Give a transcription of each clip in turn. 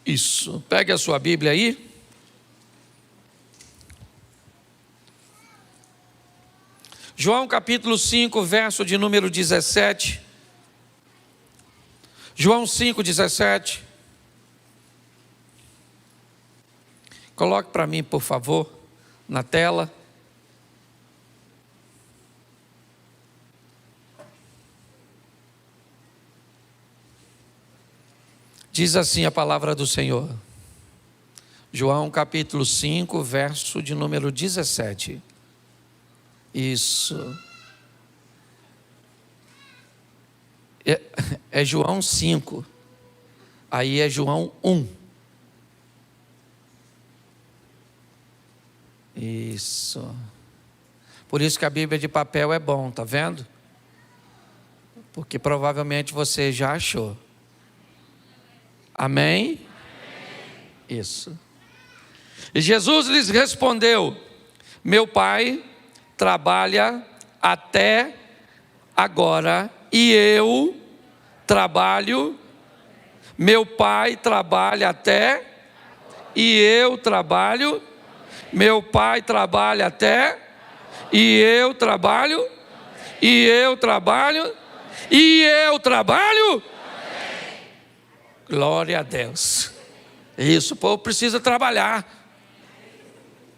Isso, pegue a sua Bíblia aí. João capítulo 5, verso de número 17. João 5, 17. Coloque para mim, por favor, na tela. Diz assim a palavra do Senhor. João capítulo 5, verso de número 17. Isso. É João 5. Aí é João 1. Isso. Por isso que a Bíblia de papel é bom, tá vendo? Porque provavelmente você já achou. Amém? Isso. E Jesus lhes respondeu: meu Pai trabalha até agora e eu trabalho. Meu Pai trabalha até e eu trabalho. Meu Pai trabalha até e eu trabalho. E eu trabalho. E eu trabalho. Glória a Deus. Isso, o povo precisa trabalhar.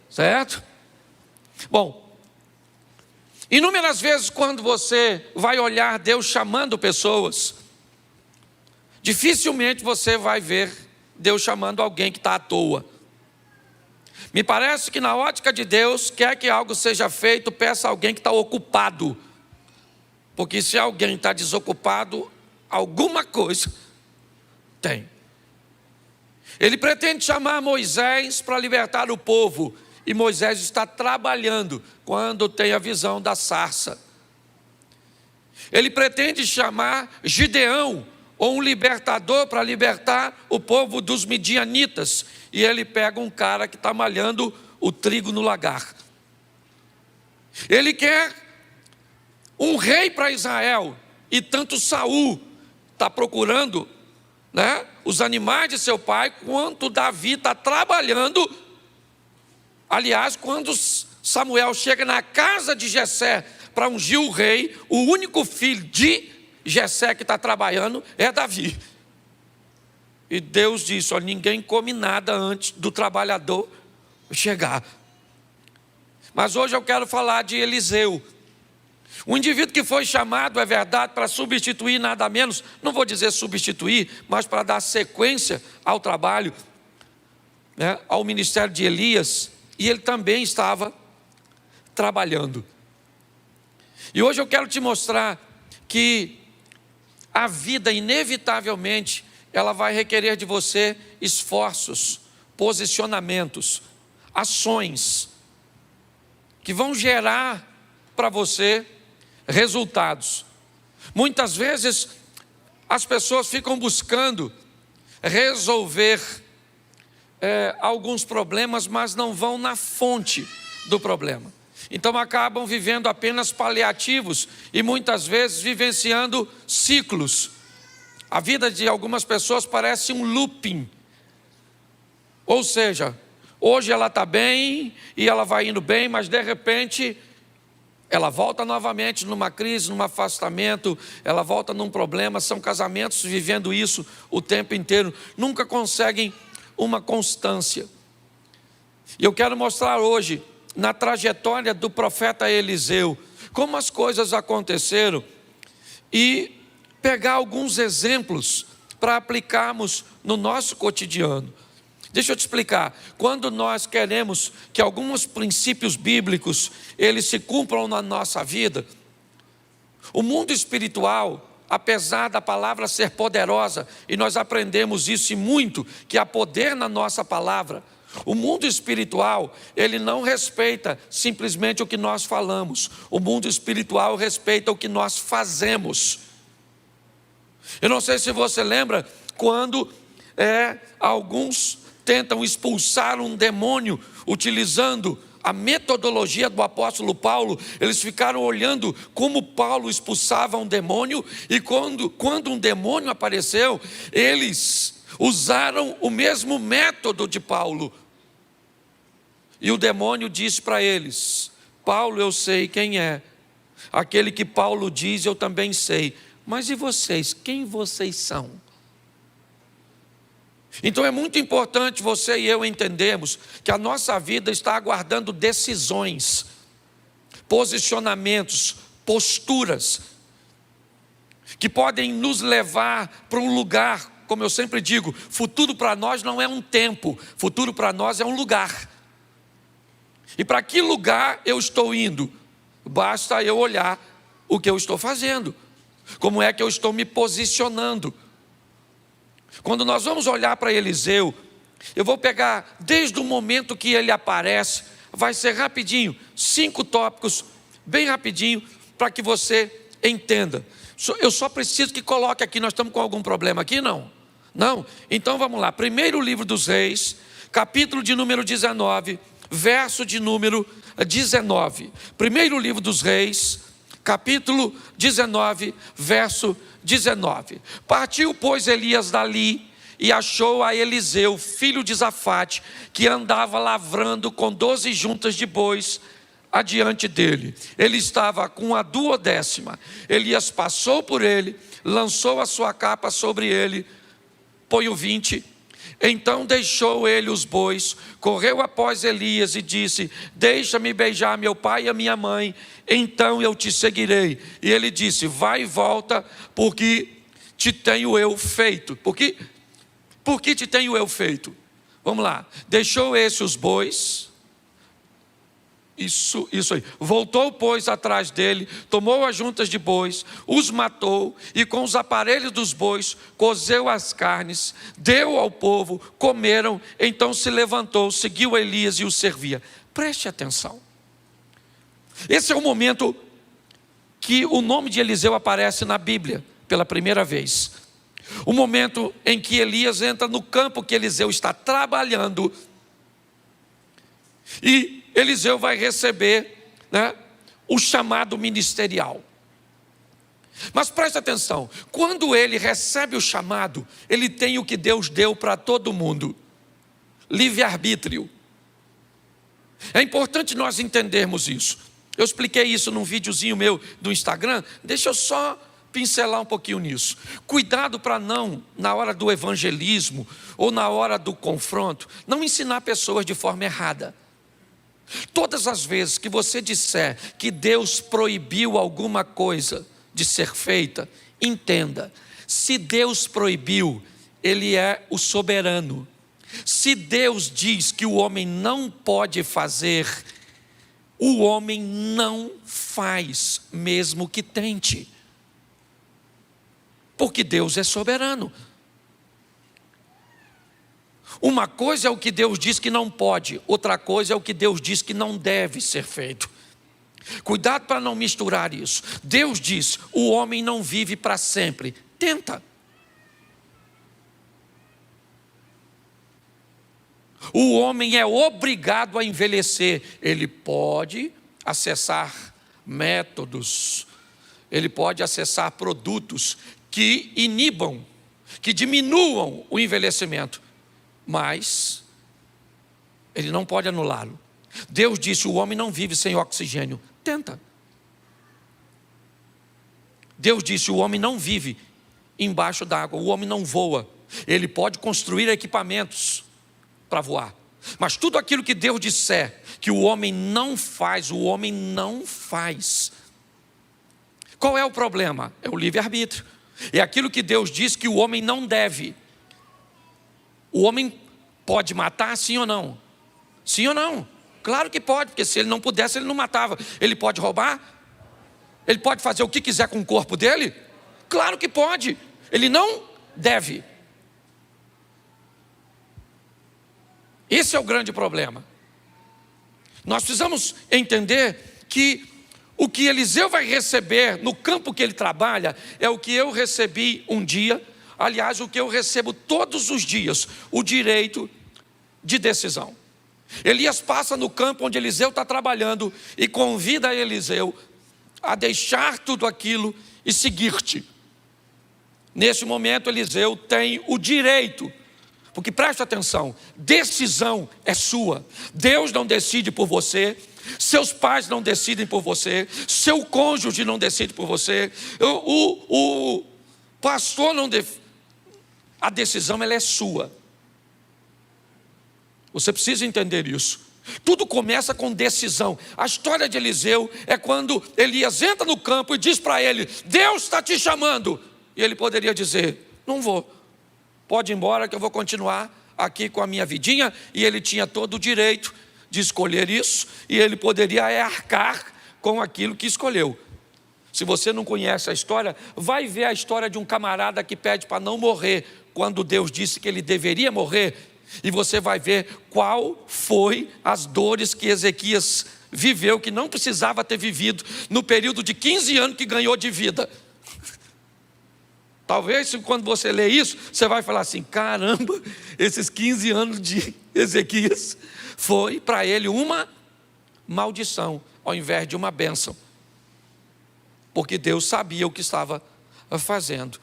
Certo? Bom, inúmeras vezes quando você vai olhar Deus chamando pessoas, dificilmente você vai ver Deus chamando alguém que está à toa. Me parece que na ótica de Deus, quer que algo seja feito, peça a alguém que está ocupado. Porque se alguém está desocupado, alguma coisa tem. Ele pretende chamar Moisés para libertar o povo. E Moisés está trabalhando quando tem a visão da sarça. Ele pretende chamar Gideão, ou um libertador, para libertar o povo dos midianitas. E ele pega um cara que está malhando o trigo no lagar. Ele quer um rei para Israel. E tanto Saul está procurando, né, os animais de seu pai, quanto Davi está trabalhando. Aliás, quando Samuel chega na casa de Jessé para ungir o rei, o único filho de Jessé que está trabalhando é Davi. E Deus disse: olha, ninguém come nada antes do trabalhador chegar. Mas hoje eu quero falar de Eliseu. Um indivíduo que foi chamado, é verdade, para substituir nada menos, não vou dizer substituir, mas para dar sequência ao trabalho, né, ao ministério de Elias. E ele também estava trabalhando. E hoje eu quero te mostrar que a vida, inevitavelmente, ela vai requerer de você esforços, posicionamentos, ações, que vão gerar para você resultados. Muitas vezes, as pessoas ficam buscando resolver alguns problemas, mas não vão na fonte do problema. Então acabam vivendo apenas paliativos e muitas vezes vivenciando ciclos. A vida de algumas pessoas parece um looping. Ou seja, hoje ela está bem e ela vai indo bem, mas de repente ela volta novamente numa crise, num afastamento, ela volta num problema. São casamentos vivendo isso o tempo inteiro, nunca conseguem uma constância. E eu quero mostrar hoje, na trajetória do profeta Eliseu, como as coisas aconteceram e pegar alguns exemplos para aplicarmos no nosso cotidiano. Deixa eu te explicar. Quando nós queremos que alguns princípios bíblicos eles se cumpram na nossa vida, o mundo espiritual, apesar da palavra ser poderosa, e nós aprendemos isso e muito, que há poder na nossa palavra, o mundo espiritual, ele não respeita simplesmente o que nós falamos. O mundo espiritual respeita o que nós fazemos. Eu não sei se você lembra quando alguns tentam expulsar um demônio utilizando a metodologia do apóstolo Paulo. Eles ficaram olhando como Paulo expulsava um demônio, e quando um demônio apareceu, eles usaram o mesmo método de Paulo. E o demônio disse para eles: Paulo, eu sei quem é. Aquele que Paulo diz, eu também sei. Mas e vocês? Quem vocês são? Então é muito importante você e eu entendermos que a nossa vida está aguardando decisões, posicionamentos, posturas, que podem nos levar para um lugar, como eu sempre digo, futuro para nós não é um tempo, futuro para nós é um lugar. E para que lugar eu estou indo? Basta eu olhar o que eu estou fazendo, como é que eu estou me posicionando. Quando nós vamos olhar para Eliseu, eu vou pegar desde o momento que ele aparece, vai ser rapidinho, 5 tópicos, bem rapidinho, para que você entenda. Eu só preciso que coloque aqui, nós estamos com algum problema aqui? Não? Não? Então vamos lá, primeiro livro dos Reis, capítulo de número 19, verso de número 19. Primeiro livro dos Reis, capítulo 19, verso 19. Partiu, pois, Elias dali e achou a Eliseu, filho de Zafate, que andava lavrando com 12 juntas de bois adiante dele. Ele estava com a 12ª. Elias passou por ele, lançou a sua capa sobre ele. Põe o 20. Então deixou ele os bois, correu após Elias e disse: deixa-me beijar meu pai e a minha mãe, então eu te seguirei. E ele disse: vai e volta, porque te tenho eu feito. Por que te tenho eu feito? Vamos lá. Deixou esse os bois. Isso aí. Voltou, pois, atrás dele, tomou as juntas de bois, os matou e com os aparelhos dos bois cozeu as carnes, deu ao povo, comeram, então se levantou, seguiu Elias e o servia. Preste atenção. Esse é o momento que o nome de Eliseu aparece na Bíblia pela primeira vez. O momento em que Elias entra no campo que Eliseu está trabalhando e Eliseu vai receber, o chamado ministerial. Mas preste atenção, quando ele recebe o chamado, ele tem o que Deus deu para todo mundo: livre-arbítrio. É importante nós entendermos isso. Eu expliquei isso num videozinho meu do Instagram, deixa eu só pincelar um pouquinho nisso. Cuidado para não, na hora do evangelismo ou na hora do confronto, não ensinar pessoas de forma errada. Todas as vezes que você disser que Deus proibiu alguma coisa de ser feita, entenda: se Deus proibiu, Ele é o soberano. Se Deus diz que o homem não pode fazer, o homem não faz, mesmo que tente, porque Deus é soberano. Uma coisa é o que Deus diz que não pode, outra coisa é o que Deus diz que não deve ser feito. Cuidado para não misturar isso. Deus diz: o homem não vive para sempre. Tenta. O homem é obrigado a envelhecer. Ele pode acessar métodos, ele pode acessar produtos que inibam, que diminuam o envelhecimento, mas ele não pode anulá-lo. Deus disse: o homem não vive sem oxigênio. Tenta. Deus disse: o homem não vive embaixo d'água, o homem não voa. Ele pode construir equipamentos para voar, mas tudo aquilo que Deus disser que o homem não faz, o homem não faz. Qual é o problema? É o livre-arbítrio. É aquilo que Deus diz que o homem não deve. O homem pode matar, sim ou não? Sim ou não? Claro que pode, porque se ele não pudesse, ele não matava. Ele pode roubar? Ele pode fazer o que quiser com o corpo dele? Claro que pode. Ele não deve. Esse é o grande problema. Nós precisamos entender que o que Eliseu vai receber no campo que ele trabalha é o que eu recebi um dia. Aliás, o que eu recebo todos os dias: o direito de decisão. Elias passa no campo onde Eliseu está trabalhando e convida Eliseu a deixar tudo aquilo e seguir-te. Nesse momento, Eliseu tem o direito Porque preste atenção, decisão é sua. Deus não decide por você, seus pais não decidem por você, seu cônjuge não decide por você, o pastor não decide. A decisão ela é sua. Você precisa entender isso. Tudo começa com decisão. A história de Eliseu é quando Elias entra no campo e diz para ele: Deus está te chamando. E ele poderia dizer: não vou, pode ir embora que eu vou continuar aqui com a minha vidinha. E ele tinha todo o direito de escolher isso, e ele poderia arcar com aquilo que escolheu. Se você não conhece a história, vai ver a história de um camarada que pede para não morrer, quando Deus disse que ele deveria morrer. E você vai ver qual foi as dores que Ezequias viveu, que não precisava ter vivido, no período de 15 anos que ganhou de vida. Talvez quando você lê isso, você vai falar assim: caramba, esses 15 anos de Ezequias foi para ele uma maldição, ao invés de uma bênção. Porque Deus sabia o que estava fazendo.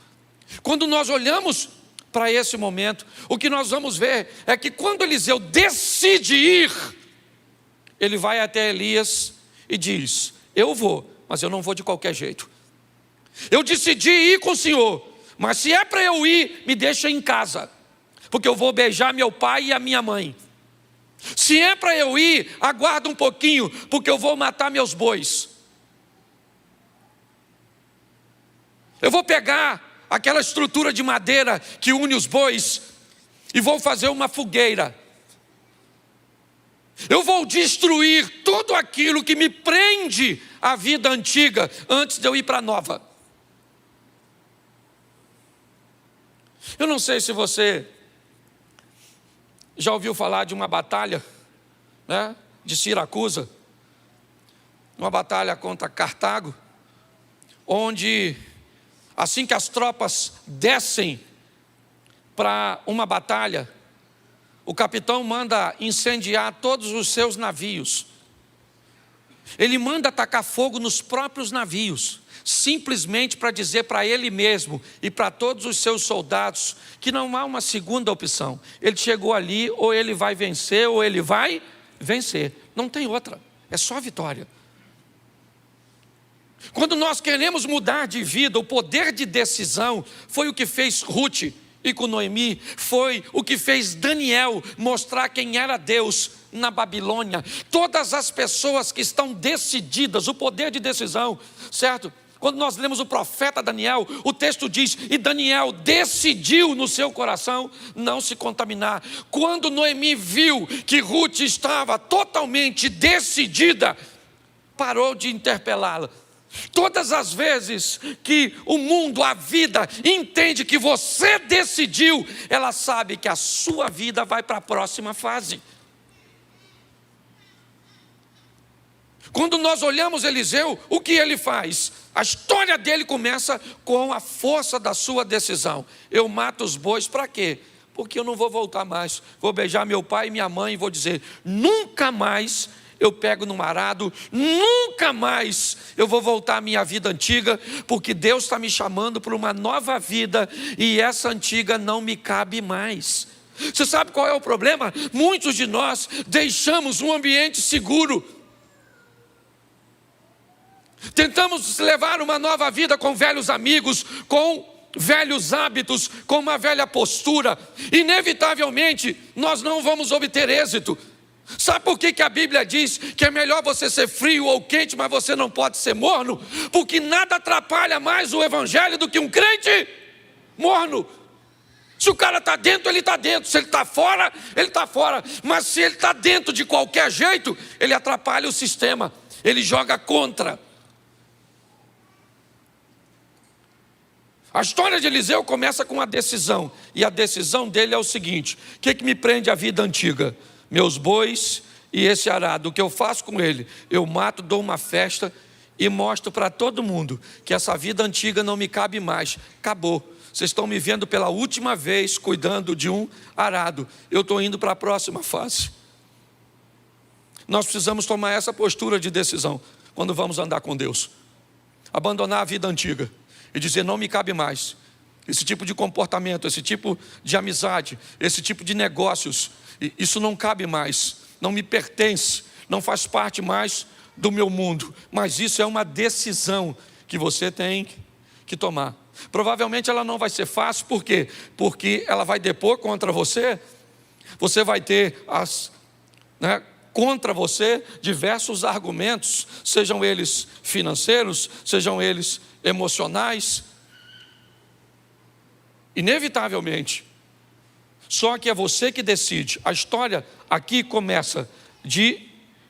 Quando nós olhamos para esse momento, o que nós vamos ver é que quando Eliseu decide ir, ele vai até Elias e diz: eu vou, mas eu não vou de qualquer jeito. Eu decidi ir com o Senhor, mas se é para eu ir, me deixa em casa, porque eu vou beijar meu pai e a minha mãe. Se é para eu ir, aguarda um pouquinho, porque eu vou matar meus bois. Eu vou pegar aquela estrutura de madeira que une os bois e vou fazer uma fogueira. Eu vou destruir tudo aquilo que me prende à vida antiga antes de eu ir para a nova. Eu não sei se você já ouviu falar de uma batalha, né, de Siracusa, uma batalha contra Cartago, onde assim que as tropas descem para uma batalha, o capitão manda incendiar todos os seus navios. Ele manda atacar fogo nos próprios navios, simplesmente para dizer para ele mesmo e para todos os seus soldados que não há uma segunda opção. Ele chegou ali, ou ele vai vencer, ou ele vai vencer. Não tem outra, é só vitória. Quando nós queremos mudar de vida, o poder de decisão foi o que fez Ruth e com Noemi, foi o que fez Daniel mostrar quem era Deus na Babilônia. Todas as pessoas que estão decididas, o poder de decisão, certo? Quando nós lemos o profeta Daniel, o texto diz: e Daniel decidiu no seu coração não se contaminar. Quando Noemi viu que Ruth estava totalmente decidida, parou de interpelá-la. Todas as vezes que o mundo, a vida, entende que você decidiu, ela sabe que a sua vida vai para a próxima fase. Quando nós olhamos Eliseu, o que ele faz? A história dele começa com a força da sua decisão. Eu mato os bois para quê? Porque eu não vou voltar mais. Vou beijar meu pai e minha mãe e vou dizer: nunca mais eu pego no arado, nunca mais eu vou voltar à minha vida antiga, porque Deus está me chamando para uma nova vida e essa antiga não me cabe mais. Você sabe qual é o problema? Muitos de nós deixamos um ambiente seguro. Tentamos levar uma nova vida com velhos amigos, com velhos hábitos, com uma velha postura. Inevitavelmente, nós não vamos obter êxito. Sabe por que a Bíblia diz que é melhor você ser frio ou quente, mas você não pode ser morno? Porque nada atrapalha mais o evangelho do que um crente morno. Se o cara está dentro, ele está dentro. Se ele está fora, ele está fora. Mas se ele está dentro de qualquer jeito, ele atrapalha o sistema. Ele joga contra. A história de Eliseu começa com uma decisão. E a decisão dele é o seguinte: o que me prende à vida antiga? Meus bois e esse arado. O que eu faço com ele? Eu mato, dou uma festa e mostro para todo mundo que essa vida antiga não me cabe mais. Acabou. Vocês estão me vendo pela última vez cuidando de um arado. Eu estou indo para a próxima fase. Nós precisamos tomar essa postura de decisão quando vamos andar com Deus. Abandonar a vida antiga e dizer: não me cabe mais. esse tipo de comportamento, esse tipo de amizade, esse tipo de negócios, isso não cabe mais, não me pertence, não faz parte mais do meu mundo. Mas isso é uma decisão que você tem que tomar. Provavelmente ela não vai ser fácil, por quê? Porque ela vai depor contra você, você vai ter contra você diversos argumentos, sejam eles financeiros, sejam eles emocionais, inevitavelmente. Só que é você que decide. A história aqui começa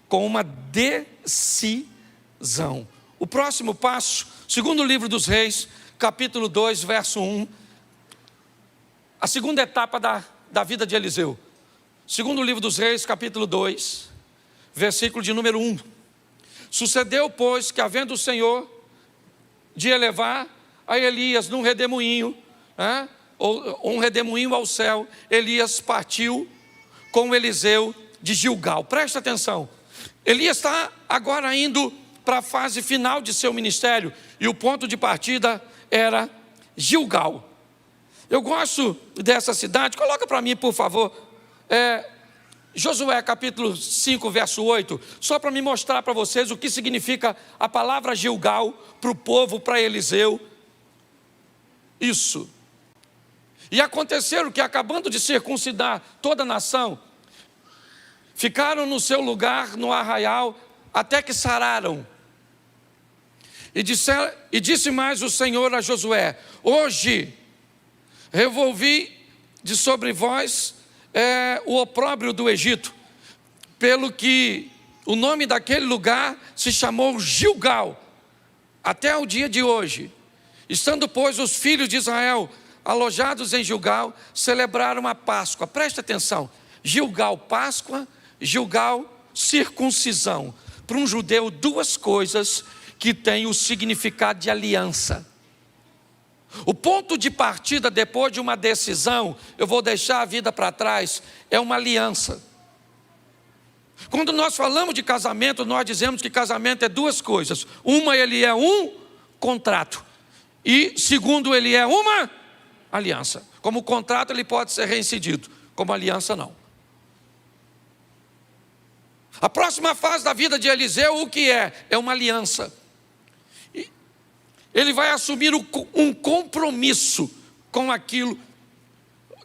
com uma decisão. O próximo passo, segundo livro dos Reis, capítulo 2, verso 1, a segunda etapa da vida de Eliseu. Segundo livro dos Reis, capítulo 2, versículo de número 1. Sucedeu, pois, que havendo o Senhor de elevar a Elias num redemoinho, ou um redemoinho ao céu, Elias partiu com Eliseu de Gilgal. Presta atenção, Elias está agora indo para a fase final de seu ministério, e o ponto de partida era Gilgal. Eu gosto dessa cidade, coloca para mim, por favor, Josué capítulo 5, verso 8, só para me mostrar para vocês o que significa a palavra Gilgal para o povo, para Eliseu. Isso. E aconteceram que, acabando de circuncidar toda a nação, ficaram no seu lugar no arraial até que sararam. E disse mais o Senhor a Josué: hoje revolvi de sobre vós o opróbrio do Egito, pelo que o nome daquele lugar se chamou Gilgal, até o dia de hoje. Estando, pois, os filhos de Israel alojados em Gilgal, celebraram a Páscoa. Presta atenção, Gilgal, Páscoa, Gilgal, circuncisão. Para um judeu, duas coisas que têm o significado de aliança. O ponto de partida, depois de uma decisão, eu vou deixar a vida para trás, é uma aliança. Quando nós falamos de casamento, nós dizemos que casamento é duas coisas. Uma, ele é um contrato. E segundo, ele é uma aliança. Como o contrato, ele pode ser reincidido, como aliança não. A próxima fase da vida de Eliseu, o que é? É uma aliança. Ele vai assumir um compromisso com aquilo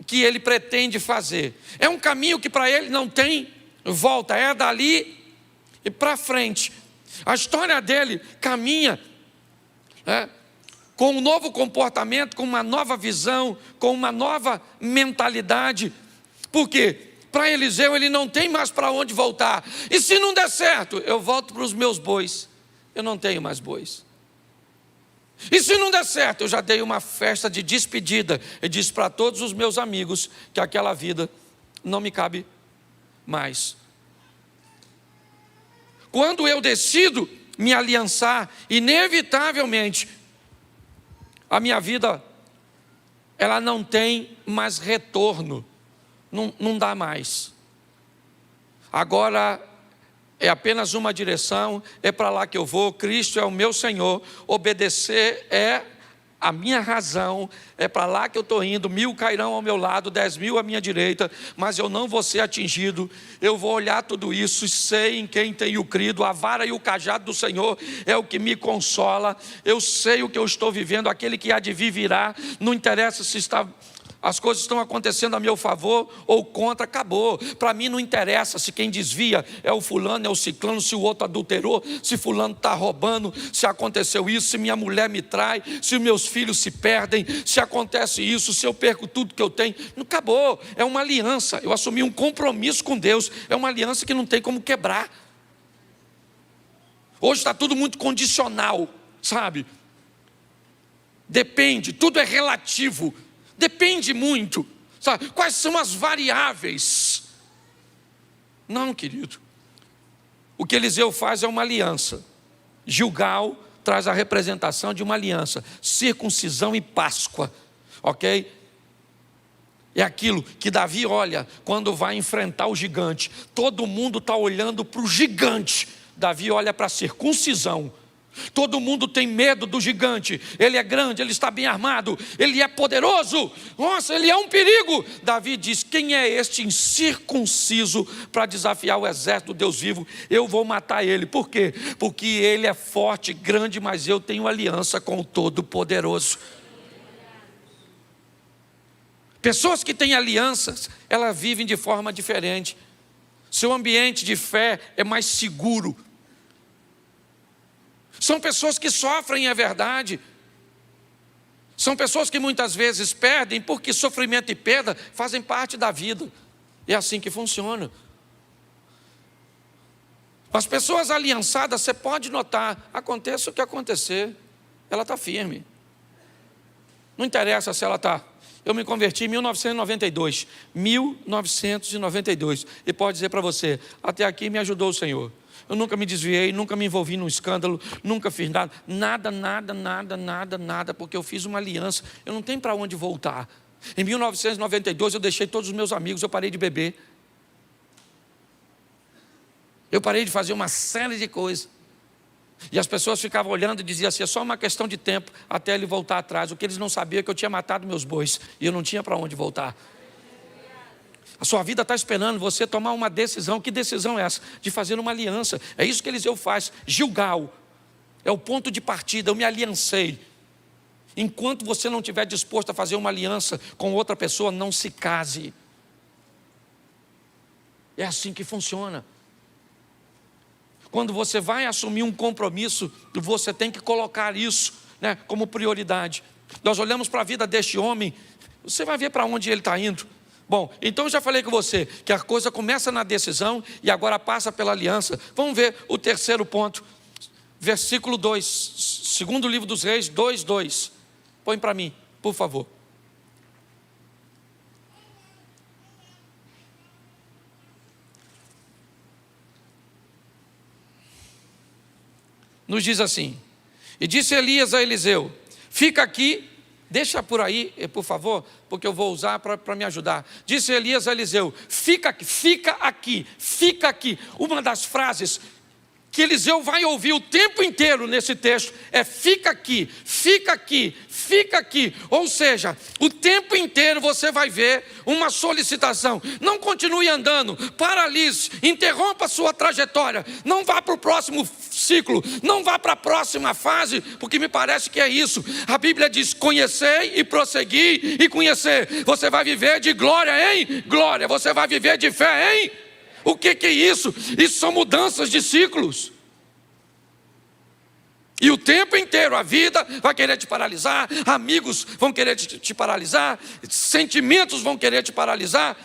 que ele pretende fazer. É um caminho que para ele não tem volta, é dali e para frente. A história dele caminha com um novo comportamento, com uma nova visão, com uma nova mentalidade. Por quê? Para Eliseu ele não tem mais para onde voltar. E se não der certo, eu volto para os meus bois. Eu não tenho mais bois. E se não der certo, eu já dei uma festa de despedida e disse para todos os meus amigos que aquela vida não me cabe mais. Quando eu decido me aliançar, inevitavelmente a minha vida ela não tem mais retorno, não dá mais. Agora é apenas uma direção, é para lá que eu vou, Cristo é o meu Senhor, obedecer é a minha razão, é para lá que eu estou indo, 1000 cairão ao meu lado, 10.000 à minha direita, mas eu não vou ser atingido. Eu vou olhar tudo isso e sei em quem tenho crido, a vara e o cajado do Senhor é o que me consola. Eu sei o que eu estou vivendo, aquele que há de vir virá, não interessa se as coisas estão acontecendo a meu favor ou contra, acabou. Para mim não interessa se quem desvia é o fulano, é o ciclano, se o outro adulterou, se fulano está roubando, se aconteceu isso, se minha mulher me trai, se meus filhos se perdem, se acontece isso, se eu perco tudo que eu tenho. Não, acabou, é uma aliança. Eu assumi um compromisso com Deus, é uma aliança que não tem como quebrar. Hoje está tudo muito condicional, sabe? Depende, tudo é relativo. Depende muito, sabe? Quais são as variáveis? Não, querido. O que Eliseu faz é uma aliança. Gilgal traz a representação de uma aliança. Circuncisão e Páscoa, ok? É aquilo que Davi olha quando vai enfrentar o gigante. Todo mundo está olhando para o gigante. Davi olha para a circuncisão. Todo mundo tem medo do gigante. Ele é grande, ele está bem armado, ele é poderoso. Nossa, ele é um perigo. Davi diz: quem é este incircunciso para desafiar o exército do Deus vivo? Eu vou matar ele. Por quê? Porque ele é forte, grande, mas eu tenho aliança com o Todo-Poderoso. Pessoas que têm alianças, elas vivem de forma diferente. Seu ambiente de fé é mais seguro. São pessoas que sofrem, é verdade. São pessoas que muitas vezes perdem, porque sofrimento e perda fazem parte da vida. É assim que funciona. As pessoas aliançadas, você pode notar, aconteça o que acontecer, ela está firme. Não interessa se ela está. Eu me converti em 1992. 1992. E pode dizer para você, até aqui me ajudou o Senhor. Eu nunca me desviei, nunca me envolvi num escândalo, nunca fiz nada, porque eu fiz uma aliança. Eu não tenho para onde voltar. Em 1992 eu deixei todos os meus amigos, eu parei de beber. Eu parei de fazer uma série de coisas. E as pessoas ficavam olhando e diziam assim: é só uma questão de tempo até ele voltar atrás. O que eles não sabiam é que eu tinha matado meus bois e eu não tinha para onde voltar. A sua vida está esperando você tomar uma decisão. Que decisão é essa? De fazer uma aliança. É isso que Eliseu faz. Gilgal é o ponto de partida. Eu me aliancei. Enquanto você não estiver disposto a fazer uma aliança com outra pessoa, não se case. É assim que funciona. Quando você vai assumir um compromisso, você tem que colocar isso, né, como prioridade. Nós olhamos para a vida deste homem, você vai ver para onde ele está indo. Bom, então eu já falei com você que a coisa começa na decisão e agora passa pela aliança. Vamos ver o terceiro ponto. Versículo 2, segundo livro dos Reis, 2:2. Põe para mim, por favor. Nos diz assim: e disse Elias a Eliseu: fica aqui. Deixa por aí, por favor, porque eu vou usar para me ajudar. Disse Elias a Eliseu: fica aqui, fica aqui, fica aqui. Uma das frases que Eliseu vai ouvir o tempo inteiro nesse texto é: fica aqui, fica aqui, fica aqui. Ou seja, o tempo inteiro você vai ver uma solicitação: não continue andando, paralise, interrompa a sua trajetória, não vá para o próximo ciclo, não vá para a próxima fase, porque me parece que é isso. A Bíblia diz: conhecer e prosseguir e conhecer. Você vai viver de glória em glória, você vai viver de fé em... O que é isso? Isso são mudanças de ciclos. E o tempo inteiro a vida vai querer te paralisar, amigos vão querer te paralisar, sentimentos vão querer te paralisar.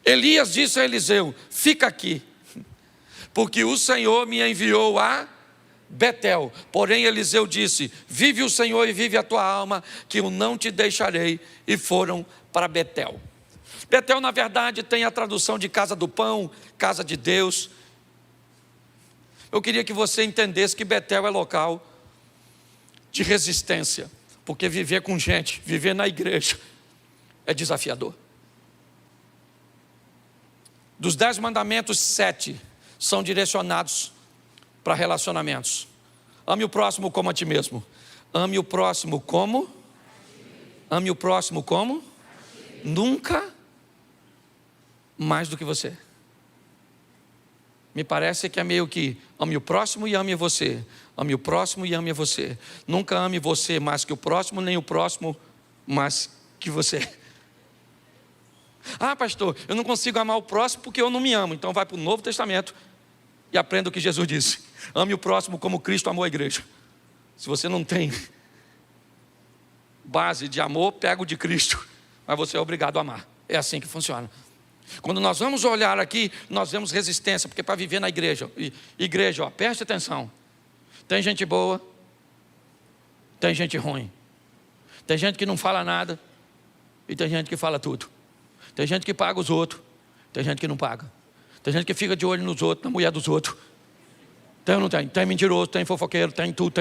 Elias disse a Eliseu: fica aqui, porque o Senhor me enviou a Betel. Porém Eliseu disse: vive o Senhor e vive a tua alma, que eu não te deixarei. E foram para Betel. Betel, na verdade, tem a tradução de casa do pão, casa de Deus. Eu queria que você entendesse que Betel é local de resistência, porque viver com gente, viver na igreja, é desafiador. Dos 10 mandamentos, 7 são direcionados para relacionamentos. Ame o próximo como a ti mesmo. Ame o próximo como? Ame o próximo como? Nunca mais do que você. Me parece que é meio que ame o próximo e ame você. Ame o próximo e ame você. Nunca ame você mais que o próximo, nem o próximo mais que você. Ah, pastor, eu não consigo amar o próximo porque eu não me amo. Então vai para o Novo Testamento e aprenda o que Jesus disse: ame o próximo como Cristo amou a igreja. Se você não tem base de amor, pega o de Cristo, mas você é obrigado a amar. É assim que funciona. Quando nós vamos olhar aqui, nós vemos resistência, porque para viver na igreja, igreja, ó, preste atenção, tem gente boa, tem gente ruim, tem gente que não fala nada, e tem gente que fala tudo, tem gente que paga os outros, tem gente que não paga, tem gente que fica de olho nos outros, na mulher dos outros, tem ou não tem? Tem mentiroso, tem fofoqueiro, tem tudo.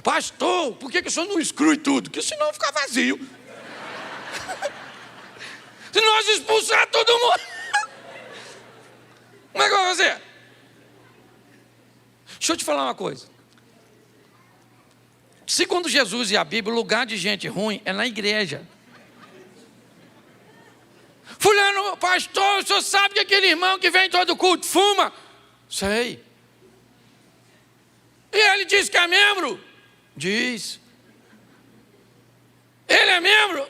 Pastor, por que o senhor não exclui tudo? Porque senão fica vazio. Se nós expulsar todo mundo, como é que vai fazer? Deixa eu te falar uma coisa. Segundo Jesus e a Bíblia, o lugar de gente ruim é na igreja. Fulano, pastor, o senhor sabe que aquele irmão que vem todo culto fuma? Sei. E ele diz que é membro? Diz. Ele é membro?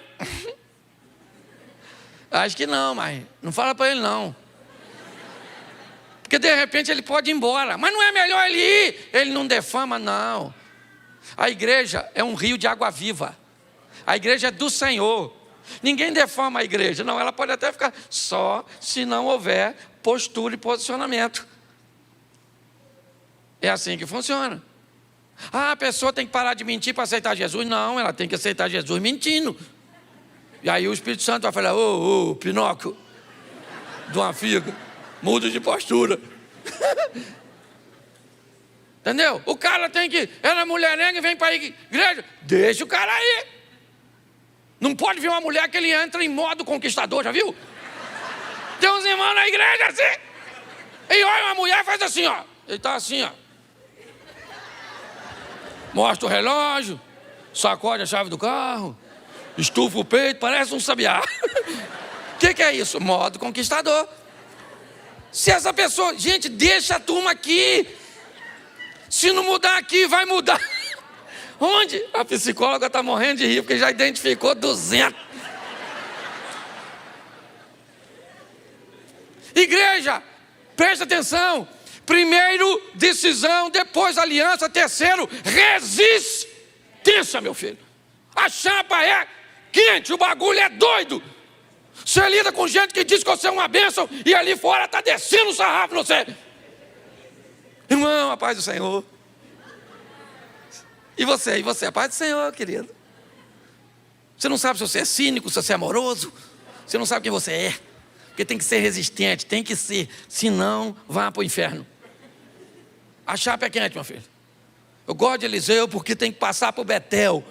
Acho que não, mas não fala para ele não. Porque de repente ele pode ir embora. Mas não é melhor ele ir? Ele não defama, não. A igreja é um rio de água viva. A igreja é do Senhor. Ninguém defama a igreja. Não, ela pode até ficar só se não houver postura e posicionamento. É assim que funciona. Ah, a pessoa tem que parar de mentir para aceitar Jesus. Não, ela tem que aceitar Jesus mentindo. E aí o Espírito Santo vai falar: ô, Pinóquio, de uma figa, muda de postura. Entendeu? O cara tem que, ela é mulherenga e vem para a igreja, deixa o cara aí. Não pode vir uma mulher que ele entra em modo conquistador, já viu? Tem uns irmãos na igreja assim, e olha, uma mulher faz assim, ó. Ele está assim, ó. Mostra o relógio, sacode a chave do carro, estufa o peito, parece um sabiá. O que é isso? Modo conquistador. Se essa pessoa, gente, deixa a turma aqui. Se não mudar aqui, vai mudar. Onde? A psicóloga está morrendo de rir, porque já identificou 200. Igreja, presta atenção. Primeiro, decisão, depois aliança, terceiro, resistência, meu filho. A chapa é quente, o bagulho é doido. Você lida com gente que diz que você é uma bênção e ali fora está descendo o sarrafo no você. Irmão, a paz do Senhor. E você, a paz do Senhor, querido. Você não sabe se você é cínico, se você é amoroso. Você não sabe quem você é. Porque tem que ser resistente, tem que ser. Senão, vá para o inferno. A chapa é quente, meu filho. Eu gosto de Eliseu porque tem que passar por Betel.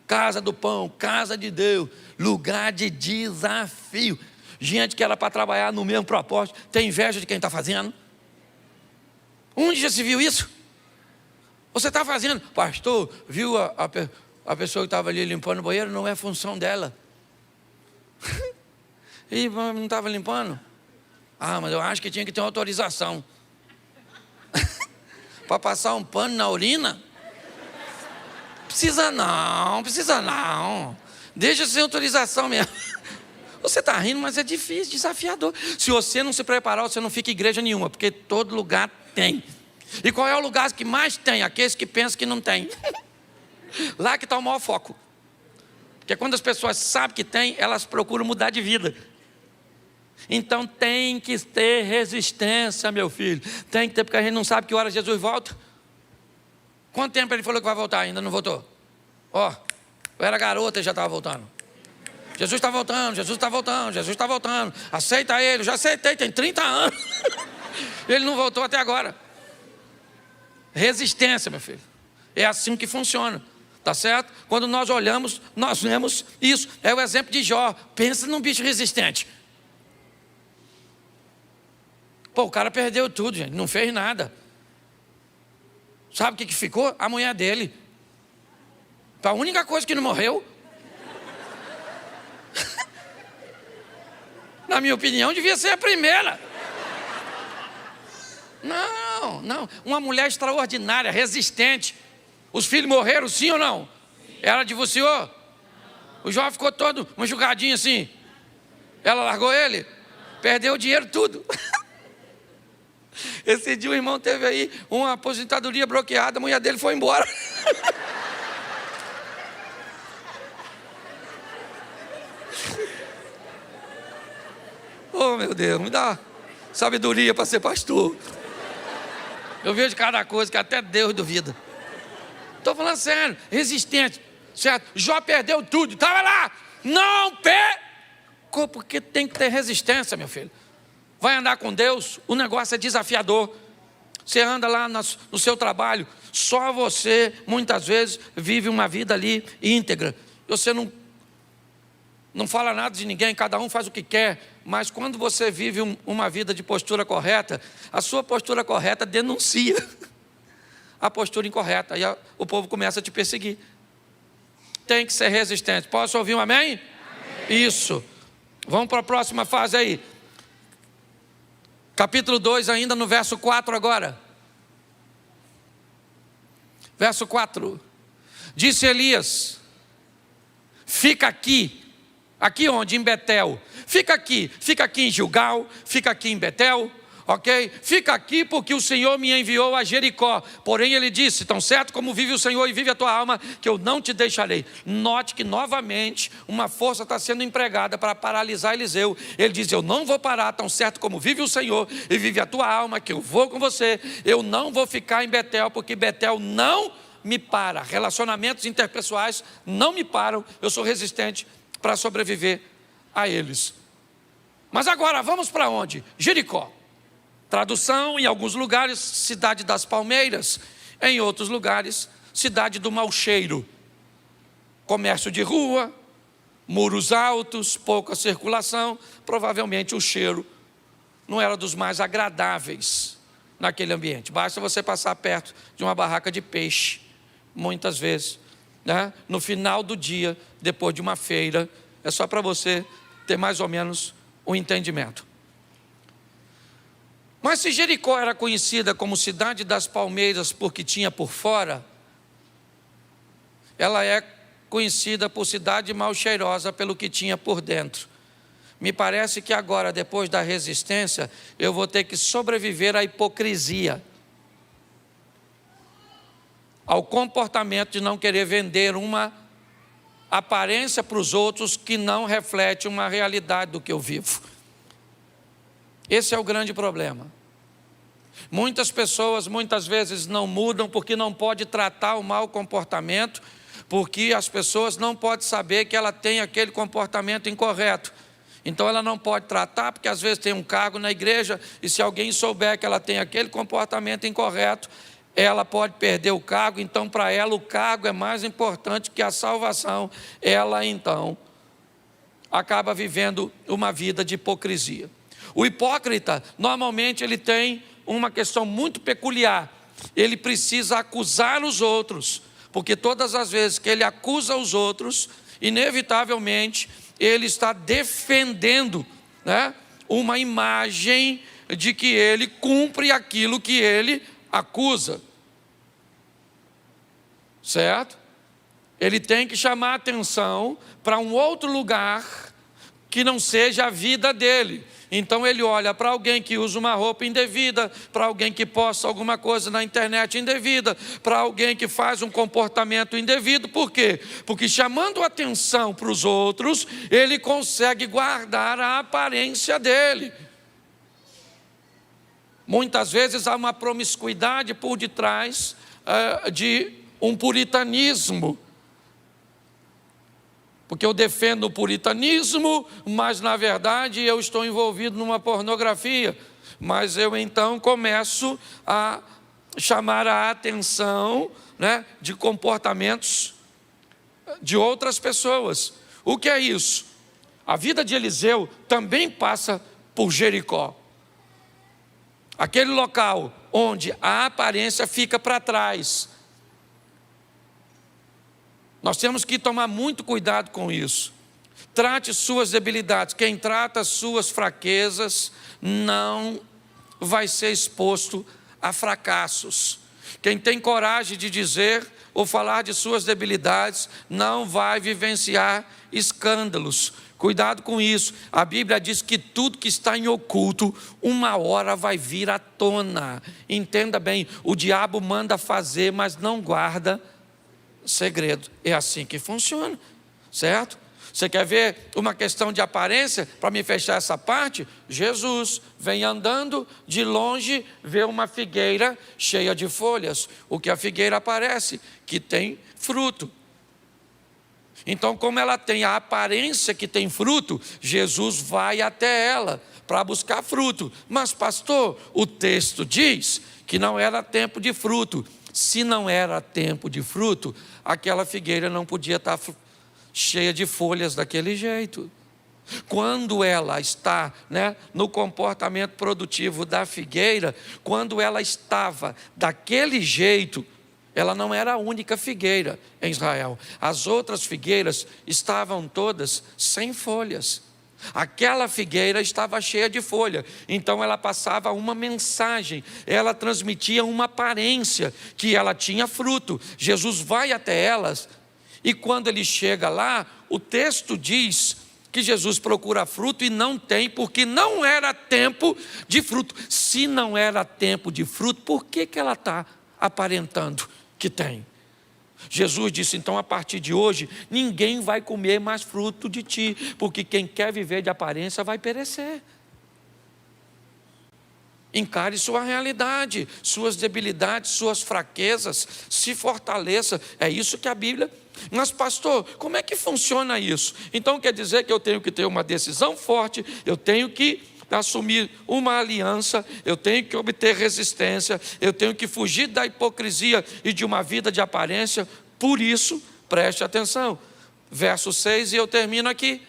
Casa do pão, casa de Deus. Lugar de desafio. Gente que era para trabalhar no mesmo propósito. Tem inveja de quem está fazendo. Onde já se viu isso? Você está fazendo, pastor, viu a pessoa que estava ali limpando o banheiro? Não é função dela. E não estava limpando? Ah, mas eu acho que tinha que ter uma autorização. Para passar um pano na urina? Precisa não. Deixa sem autorização mesmo. Você está rindo, mas é difícil, desafiador. Se você não se preparar, você não fica em igreja nenhuma, porque todo lugar tem. E qual é o lugar que mais tem? Aqueles que pensam que não tem. Lá que está o maior foco. Porque quando as pessoas sabem que tem, elas procuram mudar de vida. Então tem que ter resistência, meu filho. Tem que ter, porque a gente não sabe que hora Jesus volta. Quanto tempo ele falou que vai voltar? Ainda não voltou. Ó, eu era garota e já estava voltando. Jesus está voltando, Jesus está voltando, Jesus está voltando. Aceita ele, já aceitei, tem 30 anos. Ele não voltou até agora. Resistência, meu filho. É assim que funciona, tá certo? Quando nós olhamos, nós vemos isso. É o exemplo de Jó. Pensa num bicho resistente. Pô, o cara perdeu tudo, gente, não fez nada. Sabe o que ficou? A mulher dele. A única coisa que não morreu. Na minha opinião, devia ser a primeira. Não. Uma mulher extraordinária, resistente. Os filhos morreram, sim ou não? Ela divorciou? O Jó ficou todo machucadinho assim. Ela largou ele? Perdeu o dinheiro tudo. Esse dia o irmão teve aí uma aposentadoria bloqueada, a mulher dele foi embora. Oh, meu Deus, me dá sabedoria para ser pastor. Eu vejo cada coisa que até Deus duvida. Estou falando sério, resistente, certo? Jó perdeu tudo, estava lá, não pecou, porque tem que ter resistência, meu filho. Vai andar com Deus, o negócio é desafiador. Você anda lá no seu trabalho, só você, muitas vezes, vive uma vida ali íntegra. Você não fala nada de ninguém, cada um faz o que quer. Mas quando você vive uma vida de postura correta, a sua postura correta denuncia. a postura incorreta. Aí o povo começa a te perseguir. Tem que ser resistente. Posso ouvir um amém? Amém. Isso. Vamos para a próxima fase aí. Capítulo 2, ainda no verso 4 agora. Verso 4. Disse Elias: fica aqui. Aqui onde? Em Betel. Fica aqui em Gilgal, fica aqui em Betel, ok? Fica aqui porque o Senhor me enviou a Jericó. Porém ele disse: tão certo como vive o Senhor e vive a tua alma, que eu não te deixarei. Note que novamente uma força está sendo empregada para paralisar Eliseu. Ele diz: eu não vou parar, tão certo como vive o Senhor e vive a tua alma, que eu vou com você. Eu não vou ficar em Betel, porque Betel não me para. Relacionamentos interpessoais não me param. Eu sou resistente para sobreviver a eles. Mas agora vamos para onde? Jericó. Tradução: em alguns lugares, cidade das palmeiras. Em outros lugares, cidade do mau cheiro. Comércio de rua, muros altos, pouca circulação. Provavelmente o cheiro não era dos mais agradáveis naquele ambiente. Basta você passar perto de uma barraca de peixe, muitas vezes, né? No final do dia, depois de uma feira. É só para você ter mais ou menos um entendimento. Mas se Jericó era conhecida como cidade das palmeiras porque tinha por fora, ela é conhecida por cidade mal cheirosa pelo que tinha por dentro. Me parece que agora, depois da resistência, eu vou ter que sobreviver à hipocrisia, ao comportamento de não querer vender uma aparência para os outros que não reflete uma realidade do que eu vivo. Esse é o grande problema. Muitas pessoas, muitas vezes, não mudam porque não pode tratar o mau comportamento, porque as pessoas não podem saber que ela tem aquele comportamento incorreto. Então ela não pode tratar, porque às vezes tem um cargo na igreja, e se alguém souber que ela tem aquele comportamento incorreto, ela pode perder o cargo. Então para ela o cargo é mais importante que a salvação. Ela então acaba vivendo uma vida de hipocrisia. O hipócrita, normalmente ele tem uma questão muito peculiar. Ele precisa acusar os outros, porque todas as vezes que ele acusa os outros, inevitavelmente ele está defendendo, né, uma imagem de que ele cumpre aquilo que ele acusa. Certo? Ele tem que chamar a atenção para um outro lugar que não seja a vida dele. Então ele olha para alguém que usa uma roupa indevida, para alguém que posta alguma coisa na internet indevida, para alguém que faz um comportamento indevido. Por quê? Porque chamando a atenção para os outros, ele consegue guardar a aparência dele. Muitas vezes há uma promiscuidade por detrás de um puritanismo, porque eu defendo o puritanismo, mas na verdade eu estou envolvido numa pornografia. Mas eu então começo a chamar a atenção, né, de comportamentos de outras pessoas. O que é isso? A vida de Eliseu também passa por Jericó. Aquele local onde a aparência fica para trás. Nós temos que tomar muito cuidado com isso. Trate suas debilidades. Quem trata suas fraquezas não vai ser exposto a fracassos. Quem tem coragem de dizer ou falar de suas debilidades não vai vivenciar escândalos. Cuidado com isso. A Bíblia diz que tudo que está em oculto, uma hora vai vir à tona. Entenda bem, o diabo manda fazer, mas não guarda segredo. É assim que funciona, certo? Você quer ver uma questão de aparência? Para me fechar essa parte, Jesus vem andando de longe, vê uma figueira cheia de folhas. O que a figueira aparece? Que tem fruto. Então, como ela tem a aparência que tem fruto, Jesus vai até ela para buscar fruto. Mas pastor, o texto diz que não era tempo de fruto. Se não era tempo de fruto, aquela figueira não podia estar cheia de folhas daquele jeito. Quando ela está, no comportamento produtivo da figueira, quando ela estava daquele jeito, ela não era a única figueira em Israel. As outras figueiras estavam todas sem folhas. Aquela figueira estava cheia de folha, então ela passava uma mensagem, ela transmitia uma aparência que ela tinha fruto. Jesus vai até elas e quando ele chega lá, o texto diz que Jesus procura fruto e não tem, porque não era tempo de fruto. Se não era tempo de fruto, por que ela está aparentando que tem? Jesus disse, então a partir de hoje, ninguém vai comer mais fruto de ti, porque quem quer viver de aparência vai perecer. Encare sua realidade, suas debilidades, suas fraquezas, se fortaleça. É isso que a Bíblia... Mas pastor, como é que funciona isso? Então quer dizer que eu tenho que ter uma decisão forte, eu tenho que assumir uma aliança, eu tenho que obter resistência, eu tenho que fugir da hipocrisia e de uma vida de aparência. Por isso, preste atenção, verso 6, e eu termino aqui.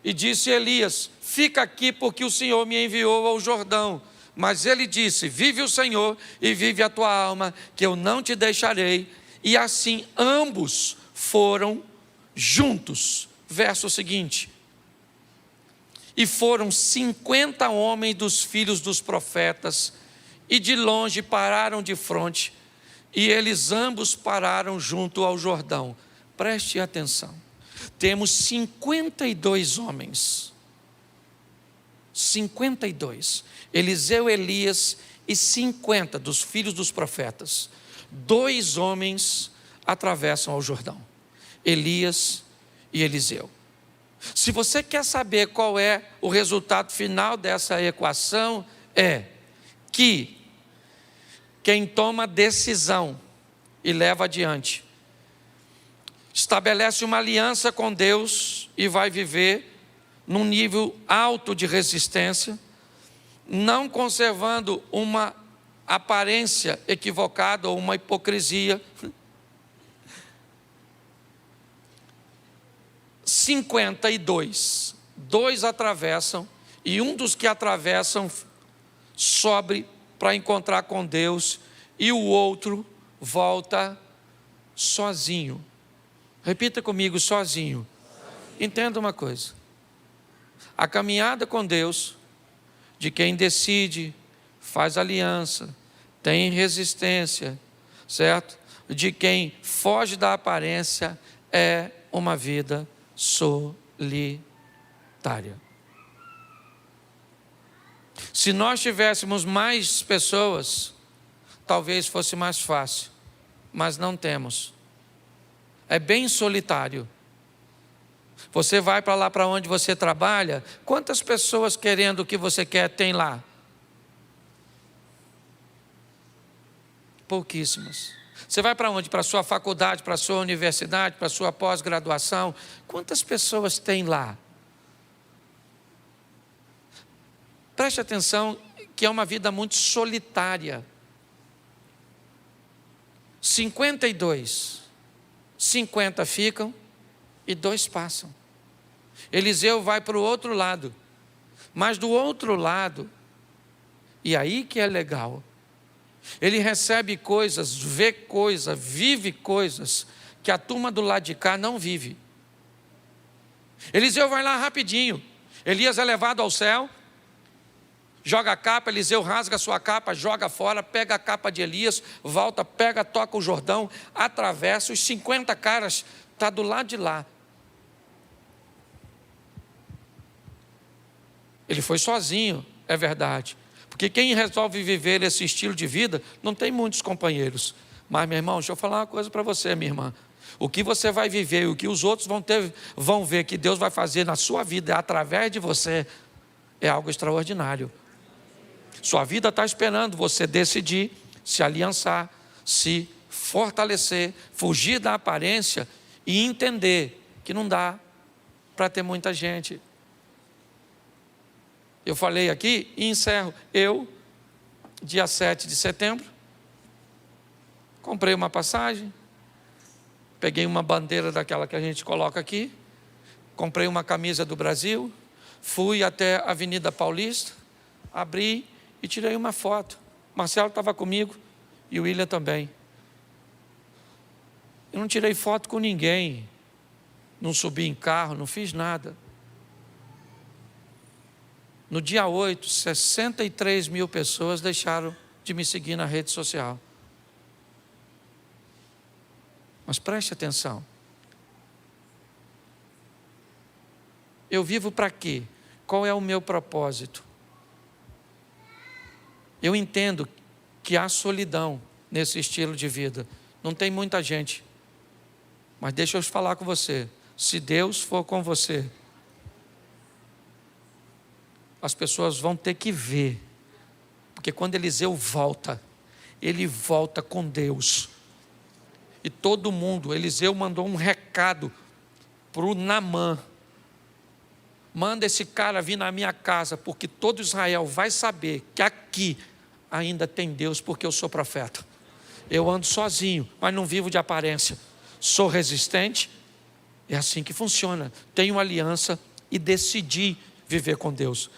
E disse Elias, fica aqui porque o Senhor me enviou ao Jordão. Mas ele disse, vive o Senhor e vive a tua alma, que eu não te deixarei. E assim ambos foram juntos. Verso seguinte. E foram 50 homens dos filhos dos profetas, e de longe pararam de fronte, e eles ambos pararam junto ao Jordão. Preste atenção. Temos 52 homens. 52. Eliseu, Elias e 50 dos filhos dos profetas. 2 homens atravessam ao Jordão. Elias e Eliseu. Se você quer saber qual é o resultado final dessa equação, é que quem toma decisão e leva adiante, estabelece uma aliança com Deus e vai viver num nível alto de resistência, não conservando uma aparência equivocada ou uma hipocrisia. 52, 2 atravessam, e um dos que atravessam sobe para encontrar com Deus, e o outro volta sozinho. Repita comigo, sozinho. Entenda uma coisa, a caminhada com Deus, de quem decide, faz aliança, tem resistência, certo? De quem foge da aparência, é uma vida solitária. Se nós tivéssemos mais pessoas, talvez fosse mais fácil, mas não temos. É bem solitário. Você vai para lá para onde você trabalha, quantas pessoas querendo o que você quer tem lá? Pouquíssimas. Você vai para onde? Para a sua faculdade, para a sua universidade, para a sua pós-graduação. Quantas pessoas tem lá? Preste atenção que é uma vida muito solitária. 52, 50 ficam e 2 passam. Eliseu vai para o outro lado, mas do outro lado, e aí que é legal, ele recebe coisas, vê coisas, vive coisas que a turma do lado de cá não vive. Eliseu vai lá rapidinho, Elias é levado ao céu, joga a capa, Eliseu rasga a sua capa, joga fora, pega a capa de Elias, volta, pega, toca o Jordão, atravessa, os 50 caras, está do lado de lá. Ele foi sozinho, é verdade. Porque quem resolve viver esse estilo de vida, não tem muitos companheiros. Mas, meu irmão, deixa eu falar uma coisa para você, minha irmã. O que você vai viver e o que os outros vão ver que Deus vai fazer na sua vida através de você, é algo extraordinário. Sua vida está esperando você decidir, se aliançar, se fortalecer, fugir da aparência e entender que não dá para ter muita gente. Eu falei aqui e encerro. Eu, dia 7 de setembro, comprei uma passagem, peguei uma bandeira daquela que a gente coloca aqui, Comprei uma camisa do Brasil, fui até a Avenida Paulista, abri e tirei uma foto. Marcelo estava comigo e o William também. Eu não tirei foto com ninguém, não subi em carro, não fiz nada. No dia 8, 63 mil pessoas deixaram de me seguir na rede social. Mas preste atenção. Eu vivo para quê? Qual é o meu propósito? Eu entendo que há solidão nesse estilo de vida. Não tem muita gente. Mas deixa eu falar com você. Se Deus for com você, as pessoas vão ter que ver. Porque quando Eliseu volta, ele volta com Deus. E todo mundo, Eliseu mandou um recado para o Naamã. Manda esse cara vir na minha casa, porque todo Israel vai saber que aqui ainda tem Deus, porque eu sou profeta. Eu ando sozinho, mas não vivo de aparência. Sou resistente, é assim que funciona. Tenho aliança e decidi viver com Deus.